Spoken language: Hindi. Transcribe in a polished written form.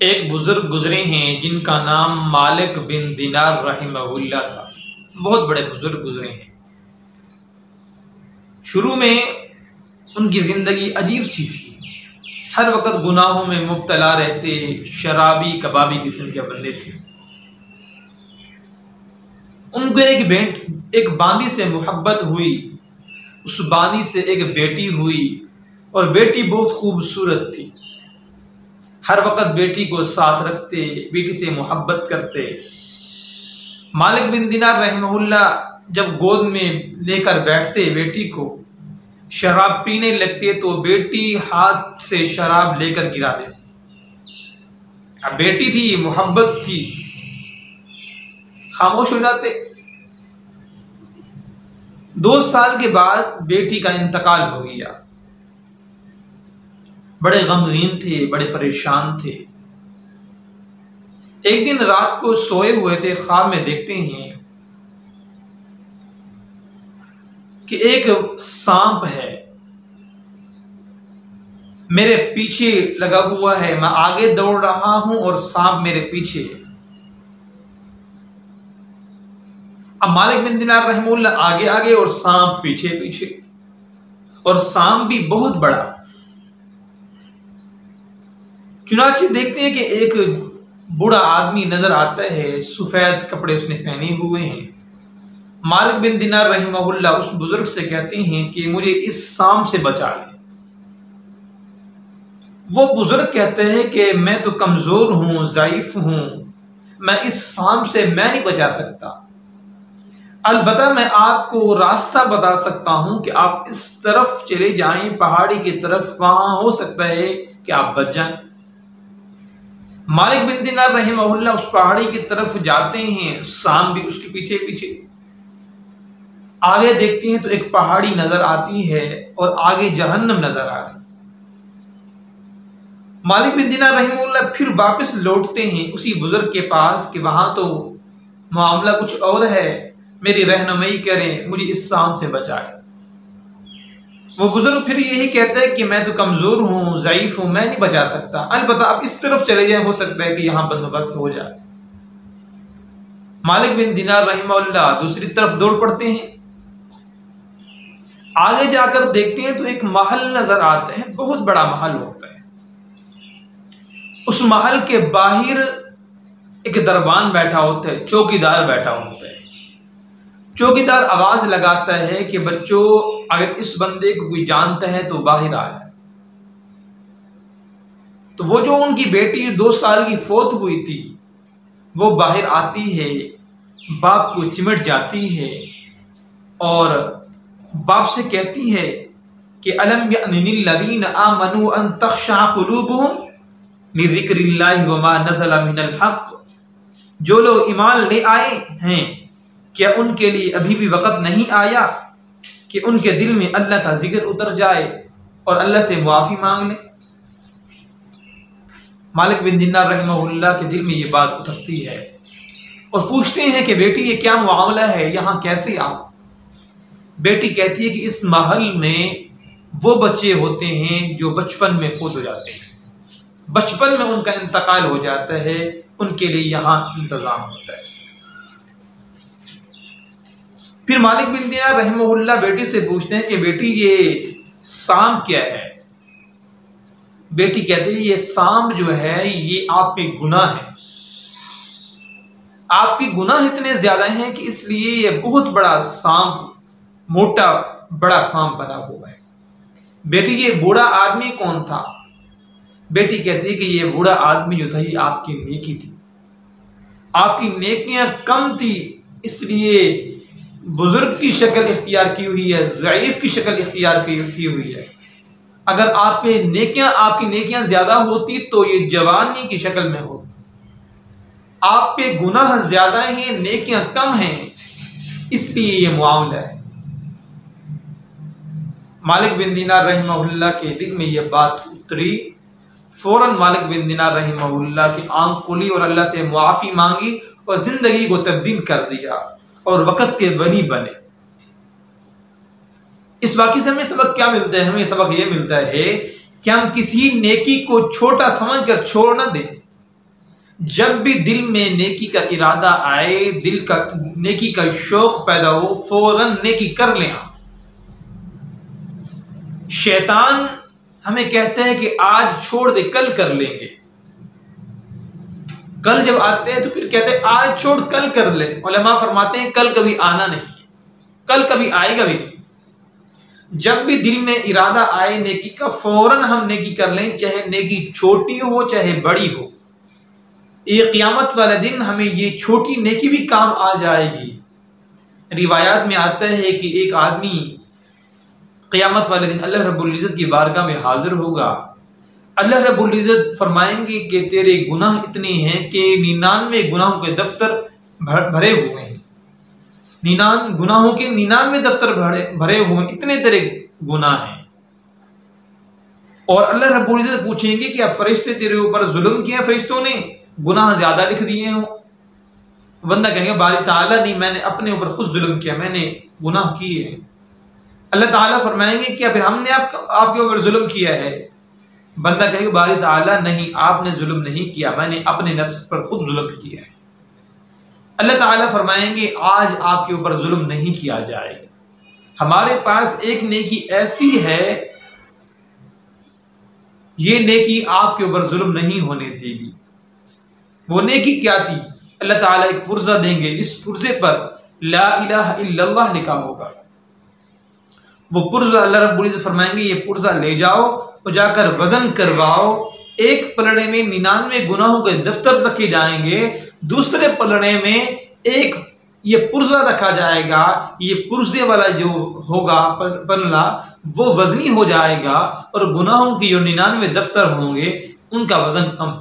एक बुजुर्ग गुजरे हैं जिनका नाम मालिक बिन दिनार रहिमहुल्लाह था। बहुत बड़े बुजुर्ग गुजरे हैं। शुरू में उनकी जिंदगी अजीब सी थी। हर वक्त गुनाहों में मुब्तला रहते, शराबी कबाबी किस्म के बंदे थे। उनको एक बांदी से मोहब्बत हुई। उस बांदी से एक बेटी हुई और बेटी बहुत खूबसूरत थी। हर वक्त बेटी को साथ रखते, बेटी से मोहब्बत करते। मालिक बिन दिनार रहमहुल्लाह जब गोद में लेकर बैठते बेटी को, शराब पीने लगते तो बेटी हाथ से शराब लेकर गिरा देती। अब बेटी थी, मोहब्बत थी, खामोश हो जाते। 2 साल के बाद बेटी का इंतकाल हो गया। बड़े गमगीन थे, बड़े परेशान थे। एक दिन रात को सोए हुए थे, ख्वाब में देखते हैं कि एक सांप है, मेरे पीछे लगा हुआ है। मैं आगे दौड़ रहा हूं और सांप मेरे पीछे। अब मालिक बिन दिनार रहमहुल्लाह आगे आगे और सांप पीछे पीछे, और सांप भी बहुत बड़ा। चुनाचे देखते हैं कि एक बूढ़ा आदमी नजर आता है, सफेद कपड़े उसने पहने हुए हैं। मालिक बिन दिनार रहमहुल्लाह उस बुजुर्ग से कहते हैं कि मुझे इस सांप से बचा ले। वो बुजुर्ग कहते हैं कि मैं तो कमजोर हूं, ज़ाइफ हूं, मैं इस सांप से मैं नहीं बचा सकता। अलबत्ता मैं आपको रास्ता बता सकता हूं कि आप इस तरफ चले जाएं, पहाड़ी की तरफ, वहां हो सकता है कि आप बच जाएं। मालिक बिन दिनार रहमहुल्लाह उस पहाड़ी की तरफ जाते हैं, सांप भी उसके पीछे पीछे। आगे देखते हैं तो एक पहाड़ी नजर आती है और आगे जहन्नम नजर आ रही। मालिक बिन दिनार रहमहुल्लाह फिर वापस लौटते हैं उसी बुजुर्ग के पास कि वहां तो मामला कुछ और है, मेरी रहनुमाई करें, मुझे इस सांप से बचाए। वो बुजुर्ग फिर यही कहता है कि मैं तो कमजोर हूं, ज़ाइफ हूं, मैं नहीं बचा सकता। अलबत्ता आप इस तरफ चले जाए, हो सकता है कि यहां बंदोबस्त हो जाए। मालिक बिन दिनार रहमहुल्लाह दूसरी तरफ दौड़ पड़ते हैं। आगे जाकर देखते हैं तो एक महल नजर आता है, बहुत बड़ा महल होता है। उस महल के बाहर एक दरबान बैठा होता है, चौकीदार बैठा होता है। चौकीदार आवाज लगाता है कि बच्चों, अगर इस बंदे को कोई जानता है तो बाहर आए। तो वो जो उनकी बेटी 2 साल की फौत हुई थी, वो बाहर आती है, बाप को चिमट जाती है और बाप से कहती है कि अलम यअनिल लज़ीना आमनू अन तख़शअ क़ुलूबुहुम लिज़िक्रिल्लाहि वमा नज़ला मिनल हक़। जो लोग ईमान ले आए हैं, क्या उनके लिए अभी भी वक़्त नहीं आया कि उनके दिल में अल्लाह का जिक्र उतर जाए और अल्लाह से मुआफ़ी मांग लें। मालिक बिन दिनार रहमहुल्लाह के दिल में ये बात उतरती है और पूछते हैं कि बेटी ये क्या मामला है, यहाँ कैसे आप? बेटी कहती है कि इस महल में वो बच्चे होते हैं जो बचपन में फौत हो जाते हैं, बचपन में उनका इंतकाल हो जाता है, उनके लिए यहाँ इंतजाम होता है। फिर मालिक बिन दिनार रहमहुल्लाह बेटी से पूछते हैं कि बेटी ये सांप क्या है? बेटी कहती है ये सांप जो है ये आपके गुनाह है, आपके गुनाह इतने ज्यादा हैं कि इसलिए ये बहुत बड़ा सांप, मोटा बड़ा सांप बना हुआ है। बेटी ये बूढ़ा आदमी कौन था? बेटी कहती है कि ये बूढ़ा आदमी जो था ये आपकी नेकी थी, आपकी नेकियां कम थी, इसलिए बुजुर्ग की शक्ल इख्तियार की हुई है, ज़ईफ की शक्ल इख्तियार की हुई है। अगर आपकी नेकियां ज्यादा होती तो ये जवानी की शक्ल में होती। आप पे गुनाह ज्यादा हैं, नेकियां कम हैं, इसलिए ये मामला है। मालिक बिन दिनार रहमहुल्लाह के दिल में ये बात उतरी। फौरन मालिक बिन दिनार रहमहुल्लाह की आंख खुली और अल्लाह से मुआफ़ी मांगी और जिंदगी को तब्दील कर दिया और वक़्त के वली बने। इस वाक़े से हमें सबक क्या मिलता है? हमें सबक ये मिलता है कि हम किसी नेकी को छोटा समझकर छोड़ न दें। जब भी दिल में नेकी का इरादा आए, दिल का नेकी का शौक पैदा हो, फौरन नेकी कर लें। शैतान हमें कहते हैं कि आज छोड़ दे, कल कर लेंगे। कल जब आते हैं तो फिर कहते हैं आज छोड़ कल कर ले। उलमा फरमाते हैं कल कभी आना नहीं है, कल कभी आएगा भी नहीं। जब भी दिल में इरादा आए नेकी का, फौरन हम नेकी कर लें, चाहे नेकी छोटी हो चाहे बड़ी हो। ये क़यामत वाले दिन हमें ये छोटी नेकी भी काम आ जाएगी। रिवायात में आता है कि एक आदमी क़यामत वाले दिन अल्लाह रब्बुल इज़्ज़त की बारगाह में हाजिर होगा। अल्लाह रब्बुल इज़्ज़त फरमाएंगे कि तेरे गुनाह इतने हैं कि 99 गुनाहों के दफ्तर भरे हुए हैं। 99 गुनाहों के 99 दफ्तर भरे हुए हैं, इतने तेरे गुनाह हैं। और अल्लाह रब्बुल इज़्ज़त पूछेंगे कि अब फरिश्ते तेरे ऊपर जुल्म किया, फरिश्तों ने गुनाह ज्यादा लिख दिए हो। बंदा कहेंगे बारी ताला नहीं, मैंने अपने ऊपर खुद जुल्म किया, मैंने गुनाह किए। अल्लाह ताला फरमाएंगे क्या फिर हमने आपके ऊपर जुल्म किया है? बंदा कहेगा बारी ताला नहीं, आपने जुल्म नहीं किया, मैंने अपने नफ्स पर खुद जुल्म किया है। अल्लाह ताला फरमाएंगे आज आपके ऊपर जुल्म नहीं किया जाएगा। हमारे पास एक नेकी ऐसी है, ये नेकी आपके ऊपर जुल्म नहीं होने देगी। वो नेकी क्या थी? अल्लाह ताला एक पुर्जा देंगे, इस पुर्जे पर ला इलाहा इल्लल्लाह लिखा होगा। वो पुर्जा अल्लाह रब्बुल इज़्ज़त फरमाएंगे ये पुर्जा ले जाओ और जाकर वजन करवाओ। एक पलड़े में 99 गुनाहों के दफ्तर रखे जाएंगे, दूसरे पलड़े में एक ये पुर्जा रखा जाएगा। ये पुर्जे वाला जो होगा पल्ला वो वजनी हो जाएगा और गुनाहों की जो 99 दफ्तर होंगे उनका वजन कम